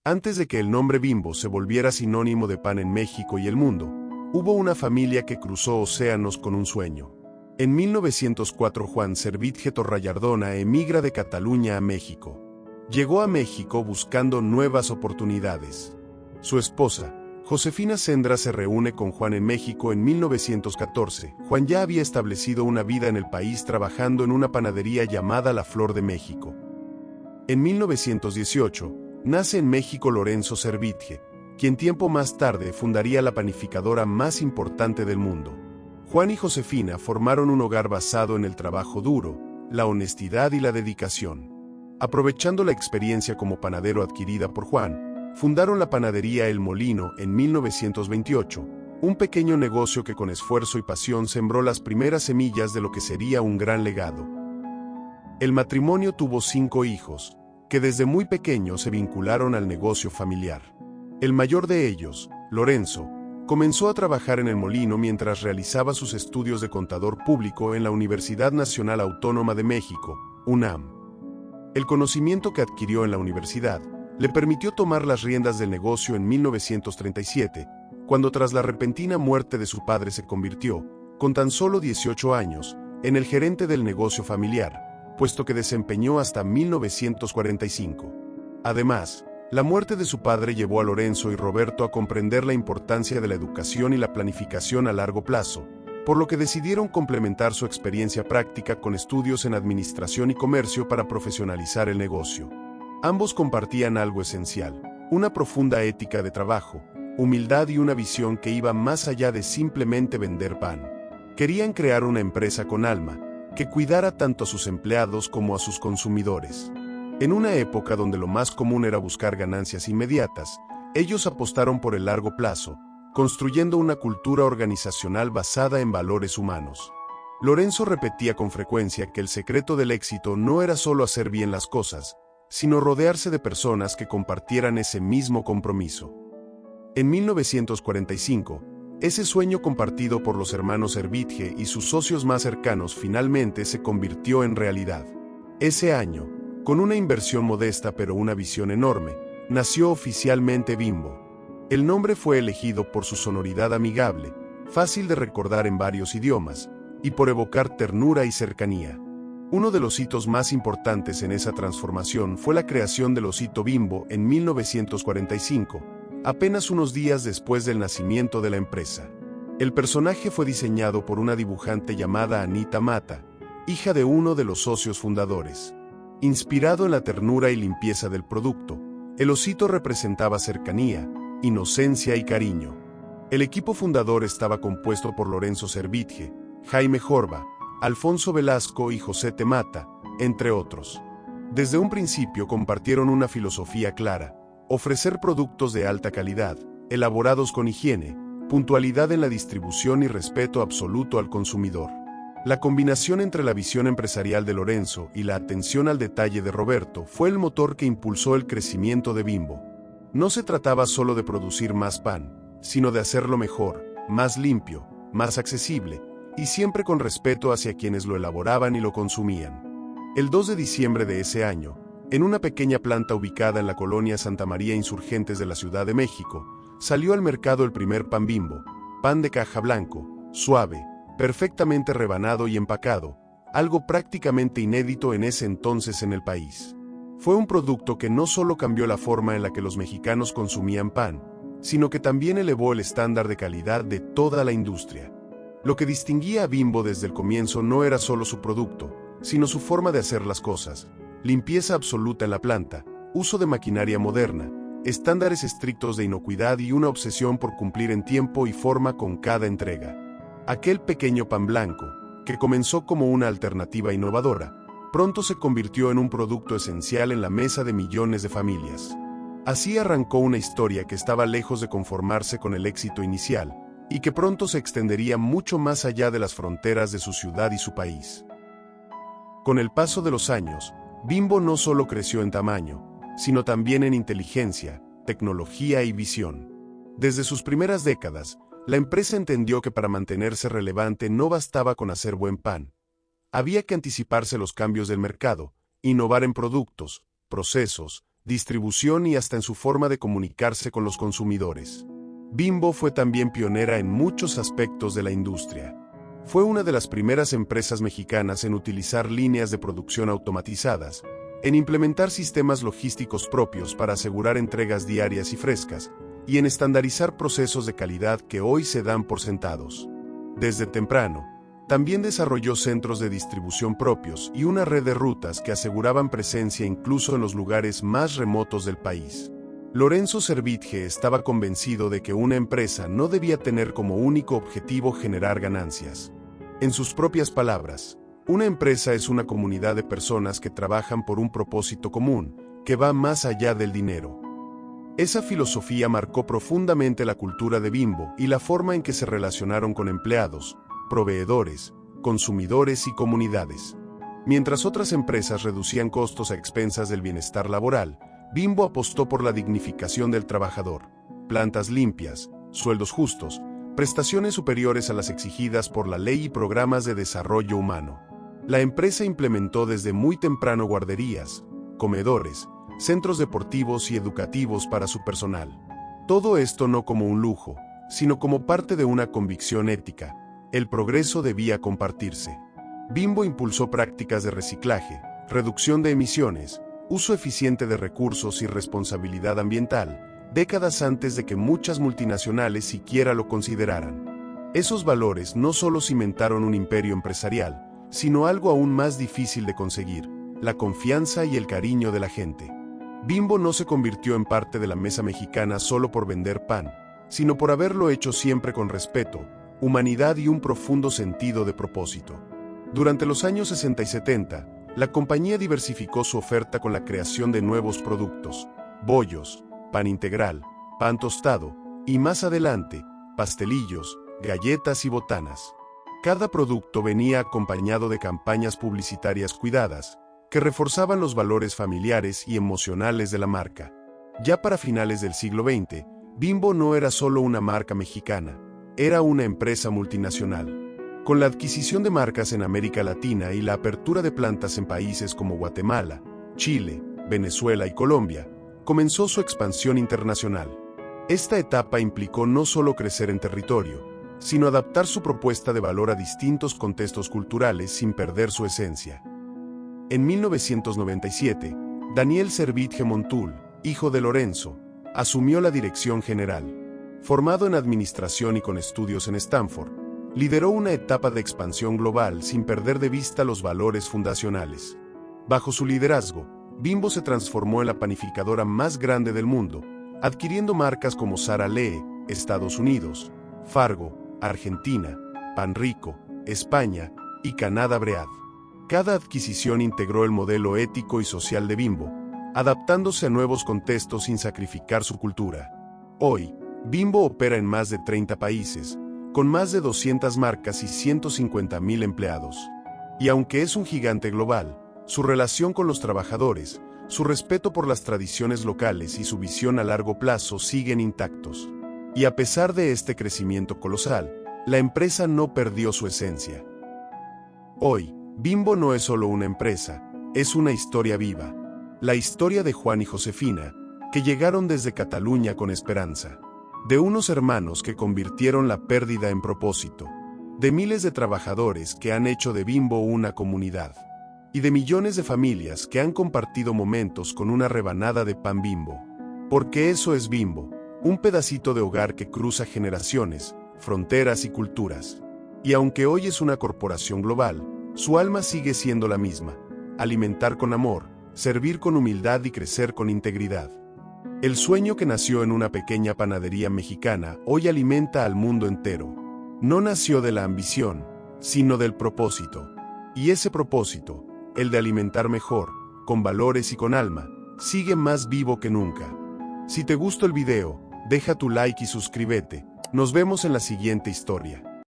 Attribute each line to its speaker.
Speaker 1: Antes de que el nombre Bimbo se volviera sinónimo de pan en México y el mundo, hubo una familia que cruzó océanos con un sueño. En 1904 Juan Servitje Torrallardona emigra de Cataluña a México. Llegó a México buscando nuevas oportunidades. Su esposa, Josefina Sendra, se reúne con Juan en México en 1914. Juan ya había establecido una vida en el país trabajando en una panadería llamada La Flor de México. En 1918, nace en México Lorenzo Servitje, quien tiempo más tarde fundaría la panificadora más importante del mundo. Juan y Josefina formaron un hogar basado en el trabajo duro, la honestidad y la dedicación. Aprovechando la experiencia como panadero adquirida por Juan, fundaron la panadería El Molino en 1928, un pequeño negocio que con esfuerzo y pasión sembró las primeras semillas de lo que sería un gran legado. El matrimonio tuvo 5 hijos, que desde muy pequeños se vincularon al negocio familiar. El mayor de ellos, Lorenzo, comenzó a trabajar en el molino mientras realizaba sus estudios de contador público en la Universidad Nacional Autónoma de México, UNAM. El conocimiento que adquirió en la universidad le permitió tomar las riendas del negocio en 1937, cuando tras la repentina muerte de su padre se convirtió, con tan solo 18 años, en el gerente del negocio familiar, puesto que desempeñó hasta 1945. Además, la muerte de su padre llevó a Lorenzo y Roberto a comprender la importancia de la educación y la planificación a largo plazo, por lo que decidieron complementar su experiencia práctica con estudios en administración y comercio para profesionalizar el negocio. Ambos compartían algo esencial, una profunda ética de trabajo, humildad y una visión que iba más allá de simplemente vender pan. Querían crear una empresa con alma, que cuidara tanto a sus empleados como a sus consumidores. En una época donde lo más común era buscar ganancias inmediatas, ellos apostaron por el largo plazo, construyendo una cultura organizacional basada en valores humanos. Lorenzo repetía con frecuencia que el secreto del éxito no era solo hacer bien las cosas, sino rodearse de personas que compartieran ese mismo compromiso. En 1945, ese sueño compartido por los hermanos Servitje y sus socios más cercanos finalmente se convirtió en realidad. Ese año, con una inversión modesta pero una visión enorme, nació oficialmente Bimbo. El nombre fue elegido por su sonoridad amigable, fácil de recordar en varios idiomas, y por evocar ternura y cercanía. Uno de los hitos más importantes en esa transformación fue la creación del osito Bimbo en 1945, apenas unos días después del nacimiento de la empresa. El personaje fue diseñado por una dibujante llamada Anita Mata, hija de uno de los socios fundadores. Inspirado en la ternura y limpieza del producto, el osito representaba cercanía, inocencia y cariño. El equipo fundador estaba compuesto por Lorenzo Servitje, Jaime Jorba, Alfonso Velasco y José Temata, entre otros. Desde un principio compartieron una filosofía clara: ofrecer productos de alta calidad, elaborados con higiene, puntualidad en la distribución y respeto absoluto al consumidor. La combinación entre la visión empresarial de Lorenzo y la atención al detalle de Roberto fue el motor que impulsó el crecimiento de Bimbo. No se trataba solo de producir más pan, sino de hacerlo mejor, más limpio, más accesible, y siempre con respeto hacia quienes lo elaboraban y lo consumían. El 2 de diciembre de ese año, en una pequeña planta ubicada en la colonia Santa María Insurgentes de la Ciudad de México, salió al mercado el primer pan Bimbo, pan de caja blanco, suave, perfectamente rebanado y empacado, algo prácticamente inédito en ese entonces en el país. Fue un producto que no solo cambió la forma en la que los mexicanos consumían pan, sino que también elevó el estándar de calidad de toda la industria. Lo que distinguía a Bimbo desde el comienzo no era solo su producto, sino su forma de hacer las cosas: limpieza absoluta en la planta, uso de maquinaria moderna, estándares estrictos de inocuidad y una obsesión por cumplir en tiempo y forma con cada entrega. Aquel pequeño pan blanco, que comenzó como una alternativa innovadora, pronto se convirtió en un producto esencial en la mesa de millones de familias. Así arrancó una historia que estaba lejos de conformarse con el éxito inicial, y que pronto se extendería mucho más allá de las fronteras de su ciudad y su país. Con el paso de los años, Bimbo no solo creció en tamaño, sino también en inteligencia, tecnología y visión. Desde sus primeras décadas, la empresa entendió que para mantenerse relevante no bastaba con hacer buen pan. Había que anticiparse los cambios del mercado, innovar en productos, procesos, distribución y hasta en su forma de comunicarse con los consumidores. Bimbo fue también pionera en muchos aspectos de la industria. Fue una de las primeras empresas mexicanas en utilizar líneas de producción automatizadas, en implementar sistemas logísticos propios para asegurar entregas diarias y frescas, y en estandarizar procesos de calidad que hoy se dan por sentados. Desde temprano, también desarrolló centros de distribución propios y una red de rutas que aseguraban presencia incluso en los lugares más remotos del país. Lorenzo Servitje estaba convencido de que una empresa no debía tener como único objetivo generar ganancias. En sus propias palabras, una empresa es una comunidad de personas que trabajan por un propósito común, que va más allá del dinero. Esa filosofía marcó profundamente la cultura de Bimbo y la forma en que se relacionaron con empleados, proveedores, consumidores y comunidades. Mientras otras empresas reducían costos a expensas del bienestar laboral, Bimbo apostó por la dignificación del trabajador, plantas limpias, sueldos justos, prestaciones superiores a las exigidas por la ley y programas de desarrollo humano. La empresa implementó desde muy temprano guarderías, comedores, centros deportivos y educativos para su personal. Todo esto no como un lujo, sino como parte de una convicción ética. El progreso debía compartirse. Bimbo impulsó prácticas de reciclaje, reducción de emisiones, uso eficiente de recursos y responsabilidad ambiental, décadas antes de que muchas multinacionales siquiera lo consideraran. Esos valores no solo cimentaron un imperio empresarial, sino algo aún más difícil de conseguir: la confianza y el cariño de la gente. Bimbo no se convirtió en parte de la mesa mexicana solo por vender pan, sino por haberlo hecho siempre con respeto, humanidad y un profundo sentido de propósito. Durante los años 60 y 70, la compañía diversificó su oferta con la creación de nuevos productos: bollos, pan integral, pan tostado, y más adelante, pastelillos, galletas y botanas. Cada producto venía acompañado de campañas publicitarias cuidadas, que reforzaban los valores familiares y emocionales de la marca. Ya para finales del siglo XX, Bimbo no era solo una marca mexicana, era una empresa multinacional. Con la adquisición de marcas en América Latina y la apertura de plantas en países como Guatemala, Chile, Venezuela y Colombia, comenzó su expansión internacional. Esta etapa implicó no solo crecer en territorio, sino adaptar su propuesta de valor a distintos contextos culturales sin perder su esencia. En 1997, Daniel Servitje Montul, hijo de Lorenzo, asumió la dirección general. Formado en administración y con estudios en Stanford, lideró una etapa de expansión global sin perder de vista los valores fundacionales. Bajo su liderazgo, Bimbo se transformó en la panificadora más grande del mundo, adquiriendo marcas como Sara Lee, Estados Unidos, Fargo, Argentina, Pan Rico, España y Canada Bread. Cada adquisición integró el modelo ético y social de Bimbo, adaptándose a nuevos contextos sin sacrificar su cultura. Hoy, Bimbo opera en más de 30 países, con más de 200 marcas y 150.000 empleados. Y aunque es un gigante global, su relación con los trabajadores, su respeto por las tradiciones locales y su visión a largo plazo siguen intactos. Y a pesar de este crecimiento colosal, la empresa no perdió su esencia. Hoy, Bimbo no es solo una empresa, es una historia viva. La historia de Juan y Josefina, que llegaron desde Cataluña con esperanza. De unos hermanos que convirtieron la pérdida en propósito. De miles de trabajadores que han hecho de Bimbo una comunidad. Y de millones de familias que han compartido momentos con una rebanada de pan Bimbo. Porque eso es Bimbo, un pedacito de hogar que cruza generaciones, fronteras y culturas. Y aunque hoy es una corporación global, su alma sigue siendo la misma: alimentar con amor, servir con humildad y crecer con integridad. El sueño que nació en una pequeña panadería mexicana hoy alimenta al mundo entero. No nació de la ambición, sino del propósito. Y ese propósito, el de alimentar mejor, con valores y con alma, sigue más vivo que nunca. Si te gustó el video, deja tu like y suscríbete. Nos vemos en la siguiente historia.